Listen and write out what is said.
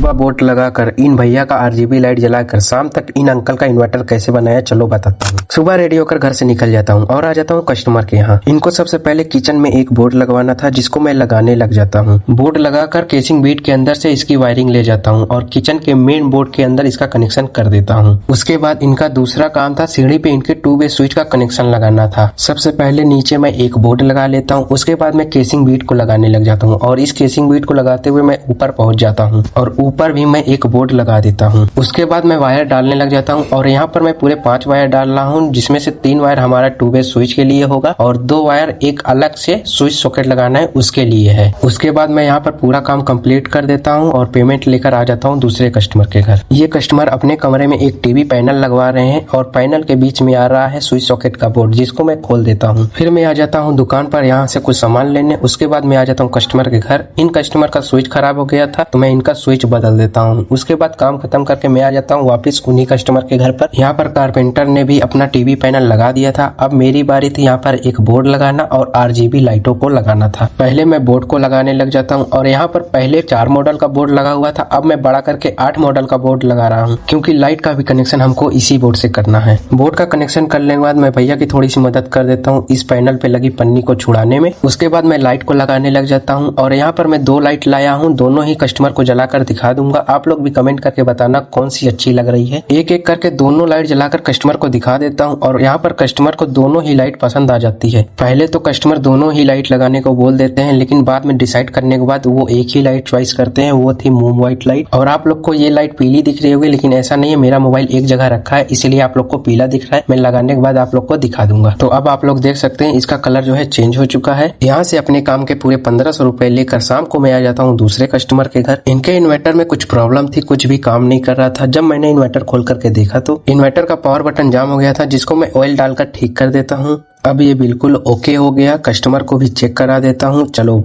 सुबह बोर्ड लगाकर इन भैया का आरजीबी लाइट जलाकर शाम तक इन अंकल का इन्वर्टर कैसे बनाया चलो बताता हूँ। सुबह रेडी होकर घर से निकल जाता हूँ और आ जाता हूँ कस्टमर के यहाँ। इनको सबसे पहले किचन में एक बोर्ड लगवाना था जिसको मैं लगाने लग जाता हूँ। बोर्ड लगाकर केसिंग बीट के अंदर से इसकी वायरिंग ले जाता हूँ और किचन के मेन बोर्ड के अंदर इसका कनेक्शन कर देता हूँ। उसके बाद इनका दूसरा काम था सीढ़ी पे इनके 2 वे स्विच का कनेक्शन लगाना था। सबसे पहले नीचे मैं एक बोर्ड लगा लेता हूँ, उसके बाद मैं केसिंग बीट को लगाने लग जाता हूँ और इस केसिंग बीट को लगाते हुए मैं ऊपर पहुंच जाता हूँ और ऊपर भी मैं एक बोर्ड लगा देता हूँ। उसके बाद मैं वायर डालने लग जाता हूँ और यहाँ पर मैं पूरे 5 वायर डाल रहा हूँ, जिसमें से 3 वायर हमारा 2 वे स्विच के लिए होगा और 2 वायर एक अलग से स्विच सॉकेट लगाना है उसके लिए है। उसके बाद मैं यहाँ पर पूरा काम कंप्लीट कर देता हूँ और पेमेंट लेकर आ जाता हूँ दूसरे कस्टमर के घर। ये कस्टमर अपने कमरे में एक टीवी पैनल लगवा रहे हैं और पैनल के बीच में आ रहा है स्विच सॉकेट का बोर्ड, जिसको मैं खोल देता हूँ। फिर मैं आ जाता हूँ दुकान पर यहाँ से कुछ सामान लेने। उसके बाद मैं आ जाता हूँ कस्टमर के घर। इन कस्टमर का स्विच खराब हो गया था तो मैं इनका स्विच बदल देता हूँ। उसके बाद काम खत्म करके मैं आ जाता हूँ वापस उन्हीं कस्टमर के घर पर। यहाँ पर कारपेंटर ने भी अपना टीवी पैनल लगा दिया था। अब मेरी बारी थी यहाँ पर एक बोर्ड लगाना और आरजीबी लाइटों को लगाना था। पहले मैं बोर्ड को लगाने लग जाता हूँ और यहाँ पर पहले 4 मॉडल का बोर्ड लगा हुआ था, अब मैं बड़ा करके 8 मॉडल का बोर्ड लगा रहा हूँ क्योंकि लाइट का भी कनेक्शन हमको इसी बोर्ड से करना है। बोर्ड का कनेक्शन करने के बाद मैं भैया की थोड़ी सी मदद कर देता हूँ इस पैनल पे लगी पन्नी को छुड़ाने में। उसके बाद मैं लाइट को लगाने लग जाता हूँ और यहाँ पर मैं 2 लाइट लाया हूँ, दोनों ही कस्टमर को जलाकर दिखा दूंगा। आप लोग भी कमेंट करके बताना कौन सी अच्छी लग रही है। एक एक करके दोनों लाइट जलाकर कस्टमर को दिखा देता हूँ और यहाँ पर कस्टमर को दोनों ही लाइट पसंद आ जाती है। पहले तो कस्टमर दोनों ही लाइट लगाने को बोल देते हैं, लेकिन बाद में डिसाइड करने के बाद वो एक ही लाइट चॉइस करते हैं, वो थी मूव व्हाइट लाइट। और आप लोग को ये लाइट पीली दिख रही होगी, लेकिन ऐसा नहीं है, मेरा मोबाइल एक जगह रखा है इसलिए आप लोग को पीला दिख रहा है। मैं लगाने के बाद आप लोग को दिखा दूंगा। तो अब आप लोग देख सकते हैं इसका कलर जो है चेंज हो चुका है। यहाँ से अपने काम के पूरे 1500 रुपए लेकर शाम को मैं आ जाता हूँ दूसरे कस्टमर के घर। इनके इन्वर्टर में कुछ प्रॉब्लम थी, कुछ भी काम नहीं कर रहा था। जब मैंने इन्वर्टर खोल करके देखा तो इन्वर्टर का पावर बटन जाम हो गया था, जिसको मैं ऑयल डालकर ठीक कर देता हूँ। अब ये बिल्कुल ओके हो गया। कस्टमर को भी चेक करा देता हूँ। चलो